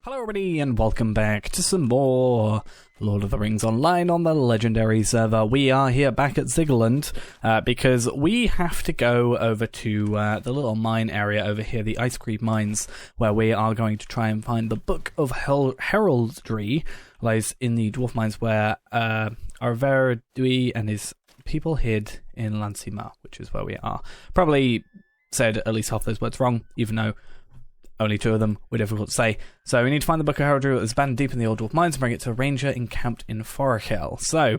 Hello everybody and welcome back to some more Lord of the Rings Online on the Legendary server. We are here back at Ziggerland because we have to go over to the little mine area over here, the Icecreave Mines, where we are going to try and find the Book of Heraldry, lies in the dwarf mines where Arveradui and his people hid in Lansima, which is where we are. Probably said at least half those words wrong, even though only two of them were difficult to say. So we need to find the Book of Heraldry that is abandoned deep in the Old Dwarf Mines and bring it to a ranger encamped in Forachel. So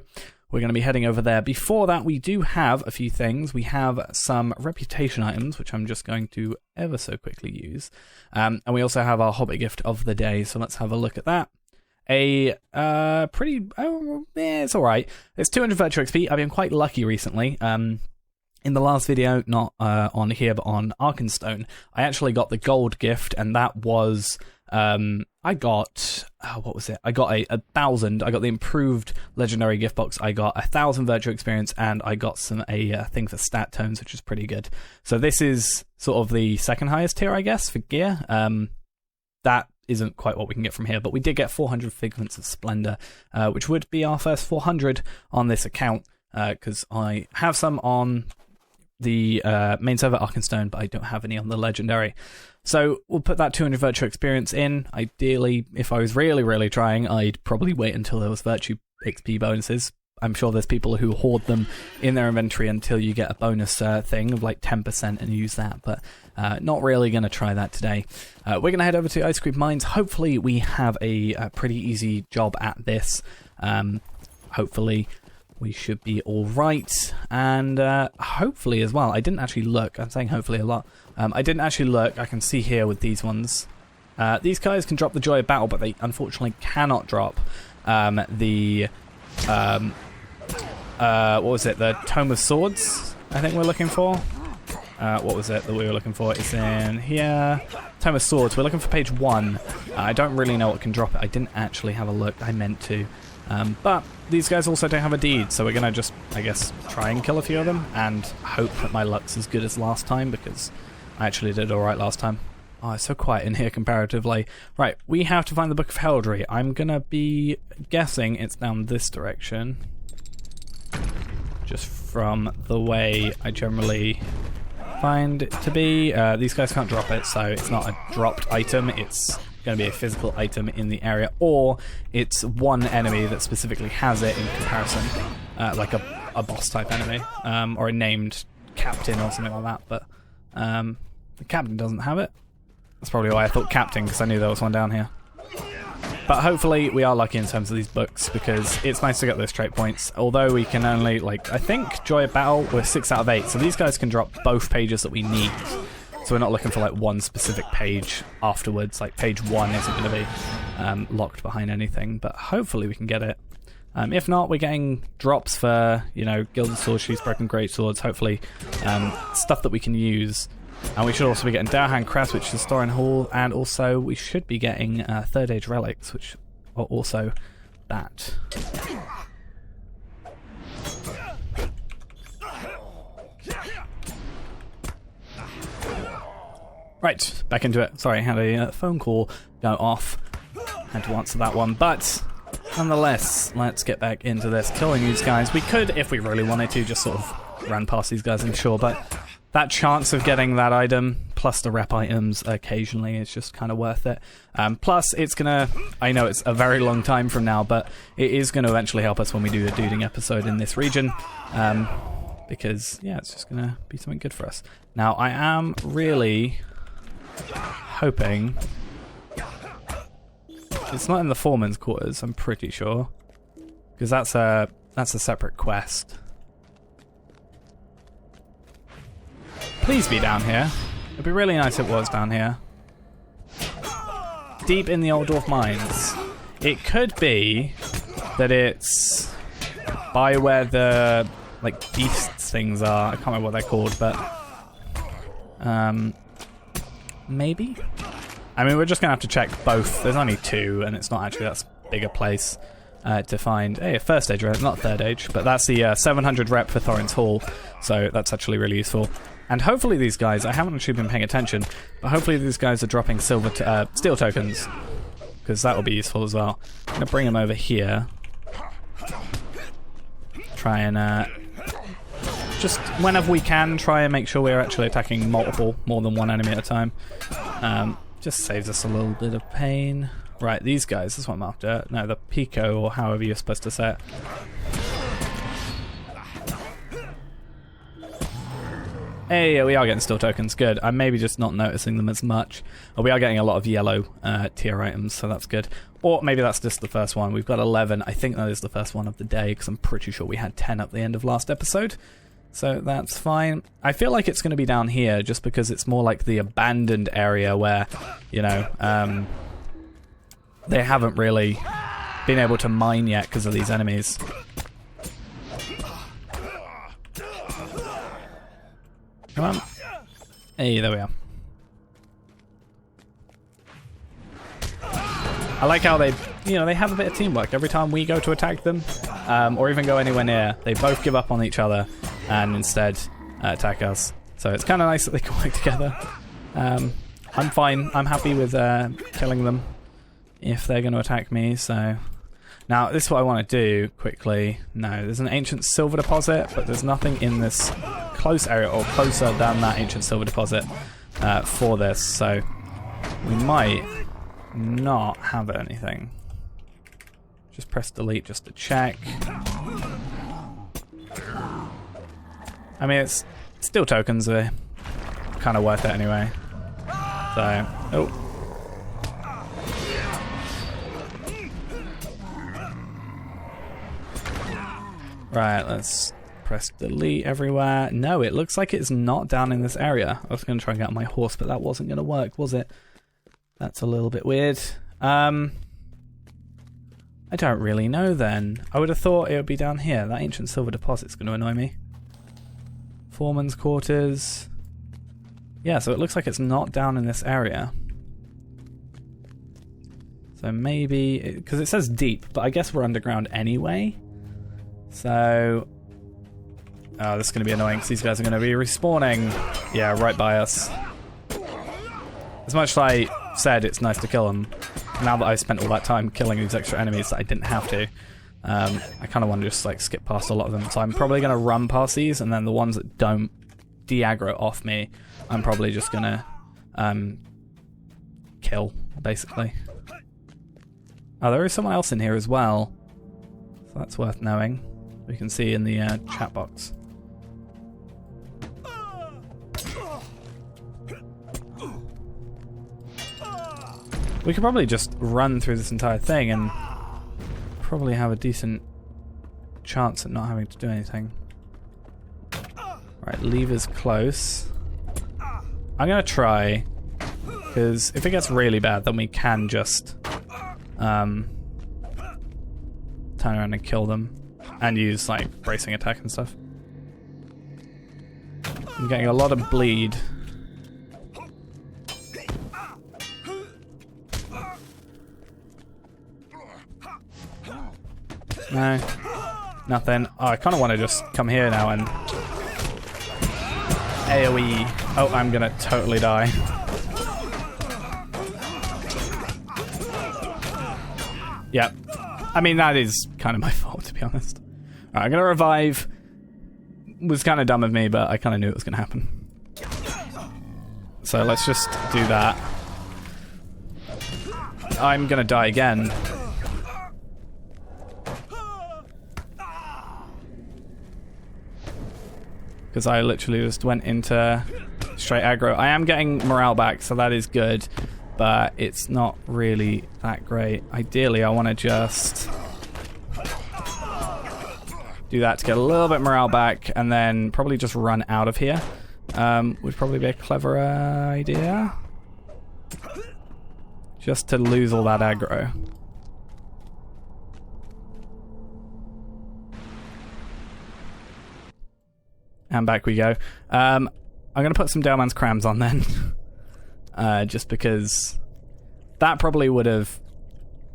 we're going to be heading over there. Before that, we do have a few things. We have some reputation items, which I'm just going to ever so quickly use. And we also have our Hobbit Gift of the day. So let's have a look at that. It's all right. It's 200 virtual XP. I've been quite lucky recently. In the last video, not on here, but on Arkenstone, I actually got the gold gift, and that was, I got, what was it? I got a 1,000, I got the improved legendary gift box, I got 1,000 virtual experience, and I got a thing for stat tones, which is pretty good. So this is sort of the second highest tier, I guess, for gear. That isn't quite what we can get from here, but we did get 400 Figments of Splendor, which would be our first 400 on this account, because I have some on the main server Arkenstone, but I don't have any on the legendary. So we'll put that 200 virtual experience in. Ideally, if I was really trying, I'd probably wait until there was virtue XP bonuses. I'm sure there's people who hoard them in their inventory until you get a bonus thing of like 10% and use that, but not really going to try that today. We're going to head over to Icecreave Mines. Hopefully we have a pretty easy job at this. Hopefully we should be all right, and hopefully as well. I didn't actually look. I'm saying hopefully a lot. I didn't actually look. I can see here with these ones. These guys can drop the Joy of Battle, but they unfortunately cannot drop the what was it? The Tome of Swords, I think we're looking for. What was it that we were looking for? It's in here. Tome of Swords. We're looking for page 1. I don't really know what can drop it. I didn't actually have a look. I meant to. But these guys also don't have a deed, so we're going to just, I guess, try and kill a few of them and hope that my luck's as good as last time, because I actually did alright last time. Oh, it's so quiet in here comparatively. Right, we have to find the Book of Heraldry. I'm going to be guessing it's down this direction, just from the way I generally find it to be. These guys can't drop it, so it's not a dropped item, it's going to be a physical item in the area, or it's one enemy that specifically has it in comparison, like a boss type enemy, or a named captain or something like that, but the captain doesn't have it. That's probably why I thought captain, because I knew there was one down here. But hopefully we are lucky in terms of these books, because it's nice to get those trait points, although we can only, like, I think Joy of Battle, we're 6 out of 8, so these guys can drop both pages that we need. So we're not looking for like one specific page afterwards, like page 1 isn't going to be locked behind anything, but hopefully we can get it. If not, we're getting drops for, you know, Gilded Sword Sheaths, Broken Great Swords, hopefully stuff that we can use. And we should also be getting Downhand Crest, which is Thorin Hall, and also we should be getting Third Age Relics, which are also that. Right, back into it. Sorry, I had a phone call go off. Had to answer that one, but nonetheless, let's get back into this. Killing these guys. We could, if we really wanted to, just sort of run past these guys, I'm sure, but that chance of getting that item, plus the rep items occasionally, is just kind of worth it. Plus, it's gonna, I know it's a very long time from now, but it is going to eventually help us when we do a duding episode in this region. Because, yeah, it's just going to be something good for us. Now, I am really hoping it's not in the foreman's quarters, I'm pretty sure, because that's a separate quest. Please be down here. It'd be really nice if it was down here, deep in the Old Dwarf Mines. It could be that it's by where the like beasts things are. I can't remember what they're called, but maybe? I mean, we're just going to have to check both. There's only 2, and it's not actually that big a place to find. Hey, a first age rep, not third age, but that's the 700 rep for Thorin's Hall, so that's actually really useful. And hopefully these guys, I haven't actually been paying attention, but hopefully these guys are dropping steel tokens. because that will be useful as well. I'm going to bring him over here. Try and just whenever we can, try and make sure we're actually attacking more than one enemy at a time. Just saves us a little bit of pain. Right, these guys, that's what I'm after. No, the Pico, or however you're supposed to say it. Hey, we are getting steel tokens, good. I'm maybe just not noticing them as much. We are getting a lot of yellow tier items, so that's good. Or maybe that's just the first one. We've got 11. I think that is the first one of the day, because I'm pretty sure we had 10 at the end of last episode. So that's fine. I feel like it's going to be down here, just because it's more like the abandoned area where, you know, they haven't really been able to mine yet because of these enemies. Come on. Hey, there we are. I like how they, you know, they have a bit of teamwork. Every time we go to attack them, or even go anywhere near, they both give up on each other and instead attack us. So it's kind of nice that they can work together. I'm fine. I'm happy with killing them if they're going to attack me. So now this is what I want to do quickly. No, there's an ancient silver deposit, but there's nothing in this close area or closer than that ancient silver deposit for this. So we might not have anything. Just press delete just to check. I mean, it's still tokens are kind of worth it anyway. So, oh. Right, let's press delete everywhere. No, it looks like it's not down in this area. I was going to try and get on my horse, but that wasn't going to work, was it? That's a little bit weird. I don't really know then. I would have thought it would be down here. That ancient silver deposit's going to annoy me. Foreman's quarters. Yeah, so it looks like it's not down in this area. So maybe, because it says deep, but I guess we're underground anyway. So, oh, this is going to be annoying because these guys are going to be respawning. Yeah, right by us. As much as I said it's nice to kill them, now that I've spent all that time killing these extra enemies that I didn't have to, I kind of want to just like skip past a lot of them. So I'm probably going to run past these, and then the ones that don't de-aggro off me, I'm probably just going to kill, basically. Oh, there is someone else in here as well, so that's worth knowing. We can see in the chat box. We could probably just run through this entire thing and probably have a decent chance at not having to do anything. Right, lever's close. I'm gonna try, because if it gets really bad, then we can just turn around and kill them and use like bracing attack and stuff. I'm getting a lot of bleed. No, nothing. Oh, I kind of want to just come here now and AoE. Oh, I'm gonna totally die. Yep. I mean, that is kind of my fault, to be honest. Alright, I'm gonna revive. Was kind of dumb of me, but I kind of knew it was gonna happen. So let's just do that. I'm gonna die again. Because I literally just went into straight aggro. I am getting morale back, so that is good. But it's not really that great. Ideally, I want to just do that to get a little bit morale back, and then probably just run out of here. Would probably be a clever idea. Just to lose all that aggro. And back we go. I'm going to put some Daleman's crams on then. Just because that probably would have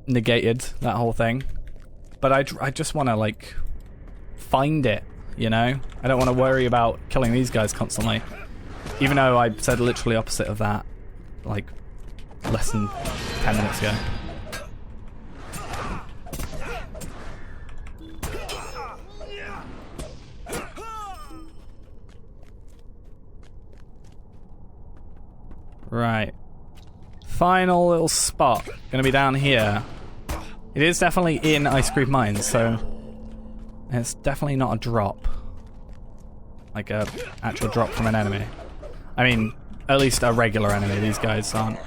negated that whole thing. But I just want to, like, find it, you know? I don't want to worry about killing these guys constantly. Even though I said literally opposite of that, like, less than 10 minutes ago. Right. Final little spot. Gonna be down here. It is definitely in Icecreave Mines, so it's definitely not a drop. Like a actual drop from an enemy. I mean, at least a regular enemy. These guys aren't.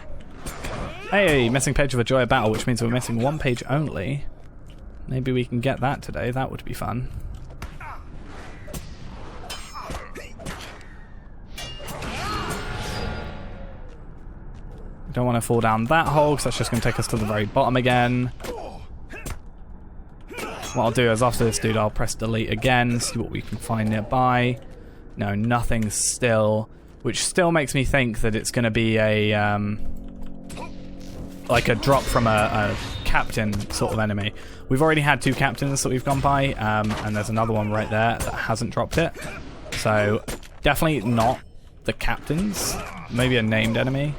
Hey, missing page of a Joy of Battle, which means we're missing one page only. Maybe we can get that today. That would be fun. Don't want to fall down that hole, because that's just going to take us to the very bottom again. What I'll do is after this dude, I'll press delete again, see what we can find nearby. No, nothing still, which still makes me think that it's going to be a like a drop from a captain sort of enemy. We've already had 2 captains that we've gone by, and there's another one right there that hasn't dropped it. So definitely not the captains. Maybe a named enemy.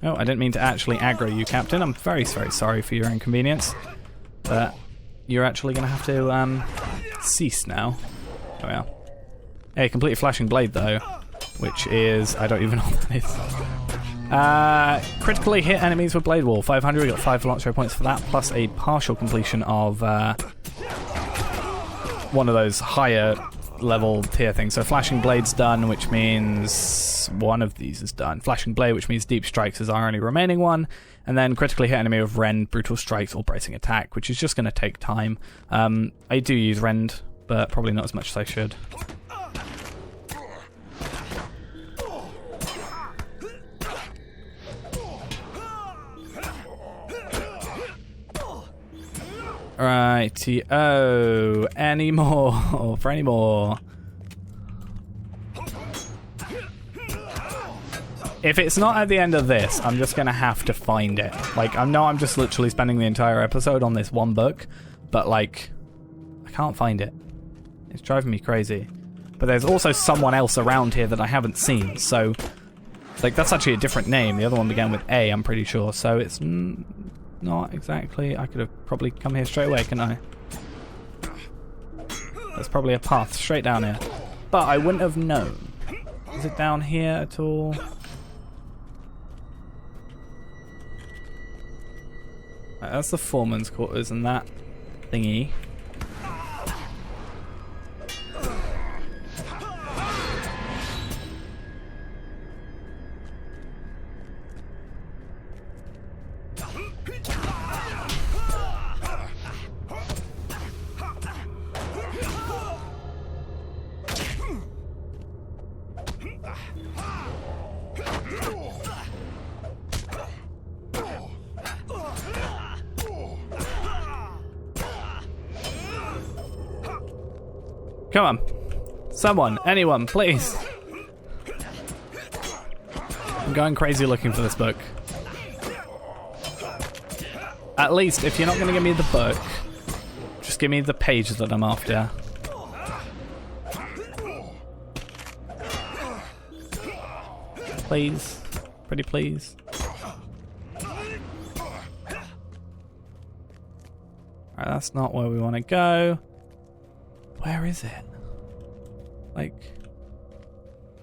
Oh, I didn't mean to actually aggro you, Captain. I'm very, very sorry for your inconvenience. But you're actually going to have to cease now. Oh, yeah. Hey, complete flashing blade, though. Which is... I don't even know what that is. Critically hit enemies with Blade Wall. 500, we got 5 LOTRO points for that. Plus a partial completion of one of those higher level tier things. So flashing blade's done, which means one of these is done. Flashing blade, which means deep strikes is our only remaining one, and then critically hit enemy with rend, brutal strikes, or bracing attack, which is just going to take time. I do use rend, but probably not as much as I should. Righty, oh, any more? For any more? If it's not at the end of this, I'm just gonna have to find it. Like, I know I'm just literally spending the entire episode on this one book, but like, I can't find it. It's driving me crazy. But there's also someone else around here that I haven't seen, so like that's actually a different name. The other one began with A, I'm pretty sure, so it's not exactly. I could have probably come here straight away, couldn't I? There's probably a path straight down here, but I wouldn't have known. Is it down here at all? Right, that's the foreman's quarters and that thingy. Come on. Someone, anyone, please. I'm going crazy looking for this book. At least, if you're not going to give me the book, just give me the page that I'm after. Please. Pretty please. Alright, that's not where we want to go. Where is it? Like,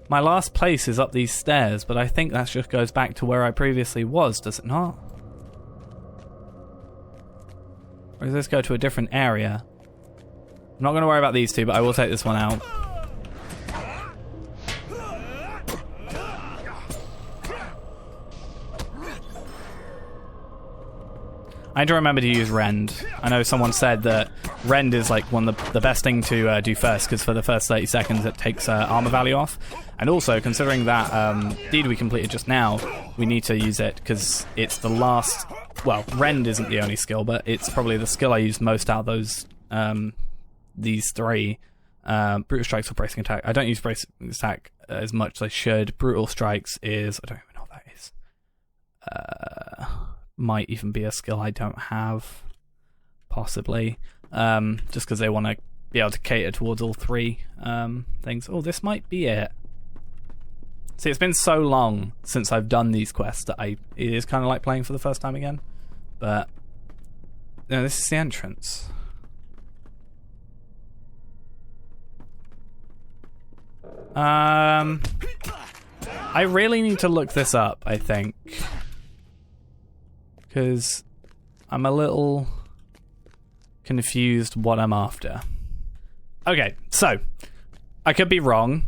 my last place is up these stairs, but I think that just goes back to where I previously was, does it not? Or does this go to a different area? I'm not going to worry about these two, but I will take this one out. I need to remember to use rend. I know someone said that rend is like one of the best thing to do first, because for the first 30 seconds it takes armor value off. And also, considering that deed we completed just now, we need to use it because it's the last... Well, rend isn't the only skill, but it's probably the skill I use most out of those these three. Brutal strikes or bracing attack. I don't use bracing attack as much as I should. Brutal strikes is... I don't even know what that is. Might even be a skill I don't have, possibly, just because they want to be able to cater towards all three things. Oh, this might be it. See, it's been so long since I've done these quests that it is kind of like playing for the first time again. But no, this is the entrance. I really need to look this up, I think. Because I'm a little confused what I'm after. Okay, so I could be wrong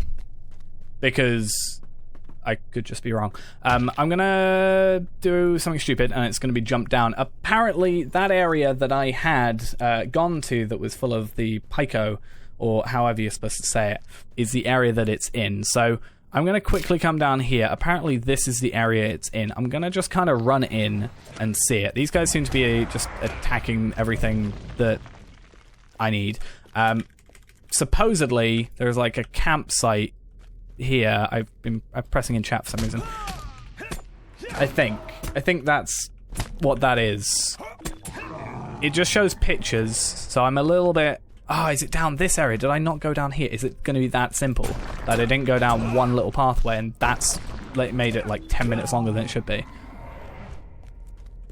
because I could just be wrong. I'm gonna do something stupid and it's gonna be jump down. Apparently that area that I had gone to that was full of the Pico, or however you're supposed to say it, is the area that it's in. So I'm gonna quickly come down here. Apparently this is the area it's in. I'm gonna just kind of run in and see it. These guys seem to be just attacking everything that I need. Supposedly there's like a campsite here. I'm pressing in chat for some reason. I think that's what that is. It just shows pictures, so I'm a little bit... Oh, is it down this area? Did I not go down here? Is it going to be that simple that I didn't go down one little pathway and that's like made it like 10 minutes longer than it should be?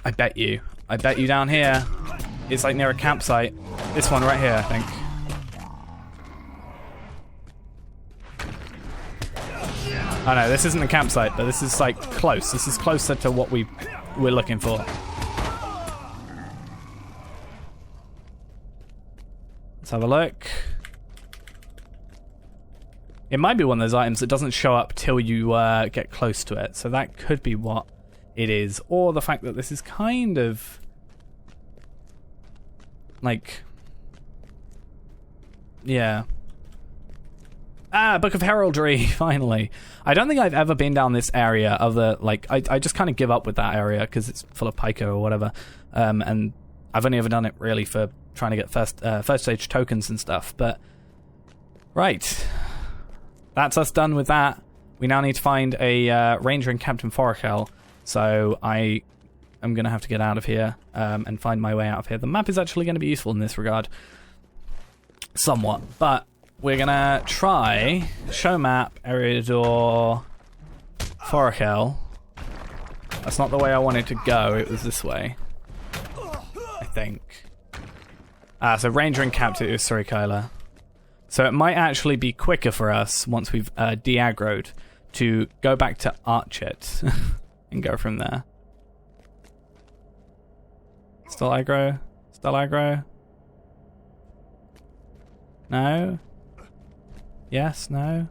I bet you down here it's like near a campsite. This one right here, I think. Oh no, this isn't a campsite, but this is like close. This is closer to what we're looking for. Let's have a look. It might be one of those items that doesn't show up till you get close to it, so that could be what it is. Or the fact that this is kind of like, yeah. Ah, Book of Heraldry, finally. I don't think I've ever been down this area I just kind of give up with that area because it's full of Pico or whatever. And I've only ever done it really for trying to get first stage tokens and stuff. But, right. That's us done with that. We now need to find a ranger in Captain Forakel. So I am going to have to get out of here and find my way out of here. The map is actually going to be useful in this regard. Somewhat, but... We're gonna try show map area door Forakel. That's not the way I wanted to go, it was this way. I think. So Ranger and Captain is Kyla. So it might actually be quicker for us once we've de-aggroed to go back to Archit and go from there. Still aggro? Still aggro? No? Yes, no?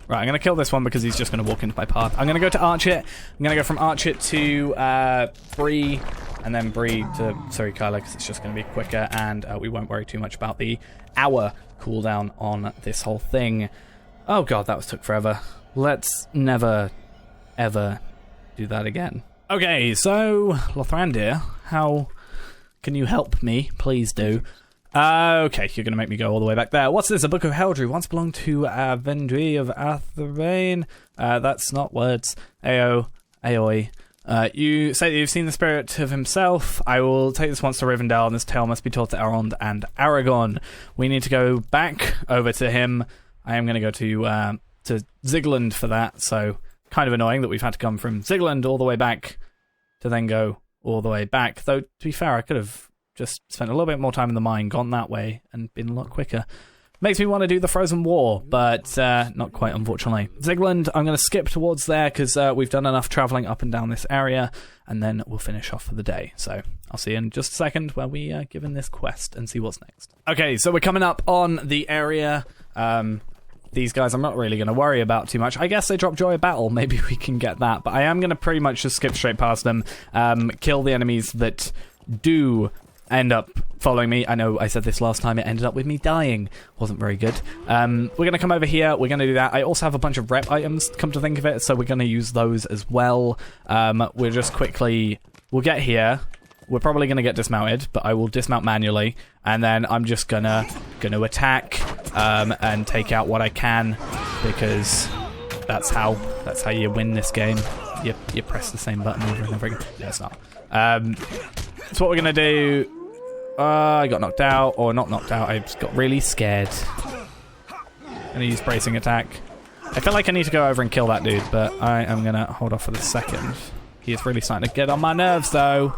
Right, I'm going to kill this one because he's just going to walk into my path. I'm going to go to Archit. I'm going to go from Archit to Bree, and then Bree to Kyla because it's just going to be quicker, and we won't worry too much about the hour cooldown on this whole thing. Oh god, that took forever. Let's never, ever do that again. Okay, so, Lothrandir, how can you help me? Please do. Okay, you're going to make me go all the way back there. What's this? A Book of Heraldry. Once belonged to Vendry of Athervain. That's not words. Aoi. You say that you've seen the spirit of himself. I will take this once to Rivendell, and this tale must be told to Elrond and Aragorn. We need to go back over to him. I am going to go to Zigland for that, so kind of annoying that we've had to come from Zigland all the way back to then go all the way back. Though, to be fair, I could have just spent a little bit more time in the mine, gone that way, and been a lot quicker. Makes me want to do the Frozen War, but not quite, unfortunately. Zigland, I'm going to skip towards there because we've done enough travelling up and down this area, and then we'll finish off for the day. So I'll see you in just a second where we are given this quest and see what's next. Okay, so we're coming up on the area. These guys I'm not really going to worry about too much. I guess they drop Joy of Battle. Maybe we can get that. But I am going to pretty much just skip straight past them, kill the enemies that do end up following me. I know I said this last time, it ended up with me dying. Wasn't very good. We're going to come over here, we're going to do that. I also have a bunch of rep items, come to think of it, so we're going to use those as well. We'll just quickly, we'll get here. We're probably going to get dismounted, but I will dismount manually, and then I'm just gonna attack and take out what I can, because that's how you win this game. You press the same button over and over again. No, it's not. So what we're going to do... I got knocked out, or not knocked out, I just got really scared. I'm going to use bracing attack. I feel like I need to go over and kill that dude, but I am going to hold off for the second. He is really starting to get on my nerves, though.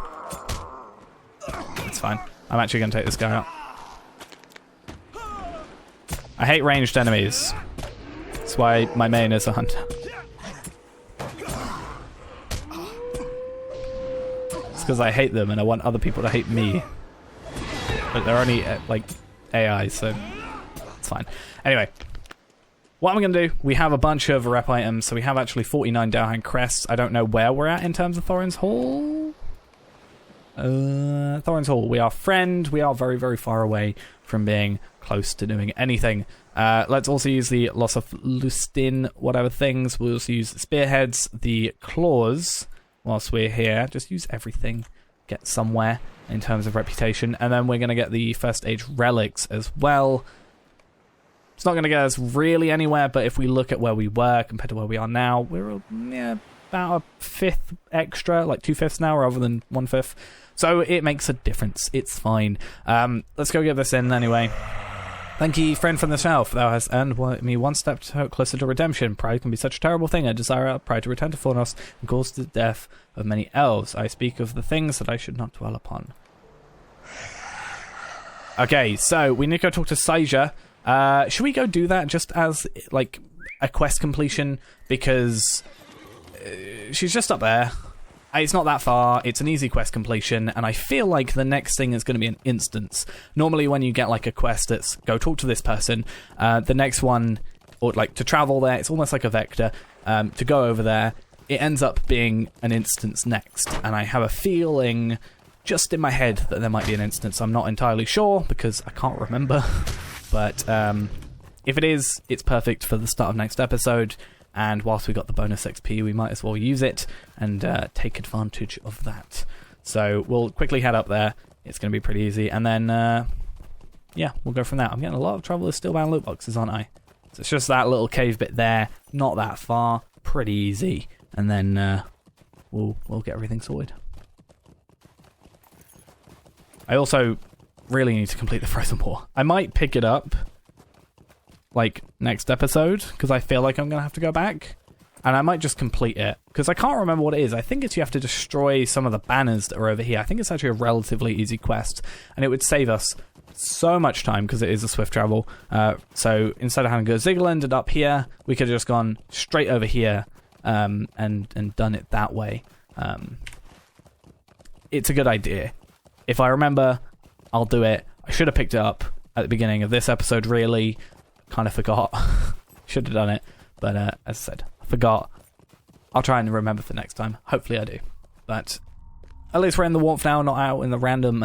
It's fine. I'm actually going to take this guy out. I hate ranged enemies. That's why my main is a hunter. It's because I hate them and I want other people to hate me. But they're only like AI, so it's fine. Anyway, what I'm going to do, we have a bunch of rep items, so we have actually 49 Dowhand crests. I don't know where we're at in terms of Thorin's Hall. Thorin's Hall, we are friend. We are very, very far away from being close to doing anything. Let's also use the Loss of Lustin, whatever things. We'll also use the Spearheads, the Claws, whilst we're here. Just use everything, get somewhere in terms of reputation. And then we're going to get the First Age Relics as well. It's not going to get us really anywhere, but if we look at where we were compared to where we are now, we're about a fifth extra, like 2/5 now rather than 1/5. So it makes a difference. It's fine. Let's go get this in anyway. Thank ye, friend from the south. Thou hast earned me one step closer to redemption. Pride can be such a terrible thing. I desire our pride to return to Fornos and cause the death of many elves. I speak of the things that I should not dwell upon. Okay, so we need to go talk to Saija. Should we go do that just as like a quest completion? Because she's just up there. It's not that far, it's an easy quest completion, and I feel like the next thing is going to be an instance. Normally when you get like a quest that's go talk to this person, the next one, or like to travel there, it's almost like a vector, to go over there, it ends up being an instance next, and I have a feeling just in my head that there might be an instance. I'm not entirely sure because I can't remember, but if it is, it's perfect for the start of next episode. And whilst we got the bonus XP, we might as well use it and take advantage of that. So we'll quickly head up there. It's going to be pretty easy. And then, yeah, we'll go from there. I'm getting a lot of Traveler's Steelbound loot boxes, aren't I? So it's just that little cave bit there. Not that far. Pretty easy. And then we'll get everything sorted. I also really need to complete the Frozen War. I might pick it up like next episode, because I feel like I'm gonna have to go back, and I might just complete it because I can't remember what it is. I think it's you have to destroy some of the banners that are over here. I think it's actually a relatively easy quest, and it would save us so much time because it is a swift travel. So instead of having to go Ziggerland and up here, we could have just gone straight over here and done it that way. It's a good idea. If I remember, I'll do it. I should have picked it up at the beginning of this episode, really. Kind of forgot. Should have done it, but as I said, I forgot. I'll try and remember for next time. Hopefully I do. But at least we're in the warmth now, not out in the random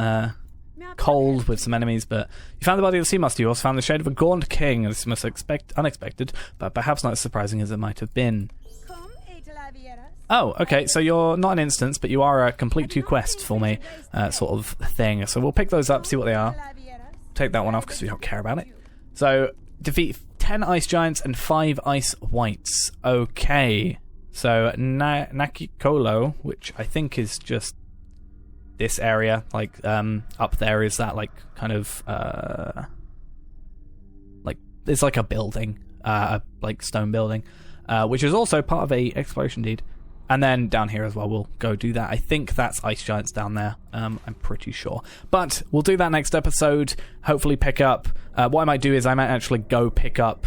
cold with some enemies. But you found the body of the sea monster. You also found the shade of a gaunt king. This must unexpected, but perhaps not as surprising as it might have been. Oh, okay, so you're not an instance, but you are a complete 2 quests for me sort of thing. So we'll pick those up, see what they are. Take that one off because we don't care about it. So defeat 10 ice giants and 5 ice wights. Okay. So Nakikolo, which I think is just this area, like up there is that like kind of like it's like a building, like stone building, which is also part of a exploration deed. And then down here as well, we'll go do that. I think that's ice giants down there. I'm pretty sure. But we'll do that next episode. Hopefully pick up... what I might do is I might actually go pick up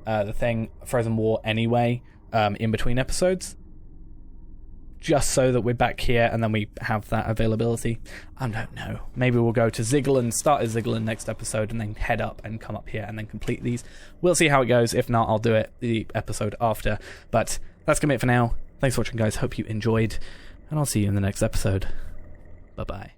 the thing, Frozen War, anyway, in between episodes. Just so that we're back here and then we have that availability. I don't know. Maybe we'll go to Ziggerland, start at Ziggerland next episode, and then head up and come up here and then complete these. We'll see how it goes. If not, I'll do it the episode after. But that's going to be it for now. Thanks for watching, guys. Hope you enjoyed, and I'll see you in the next episode. Bye-bye.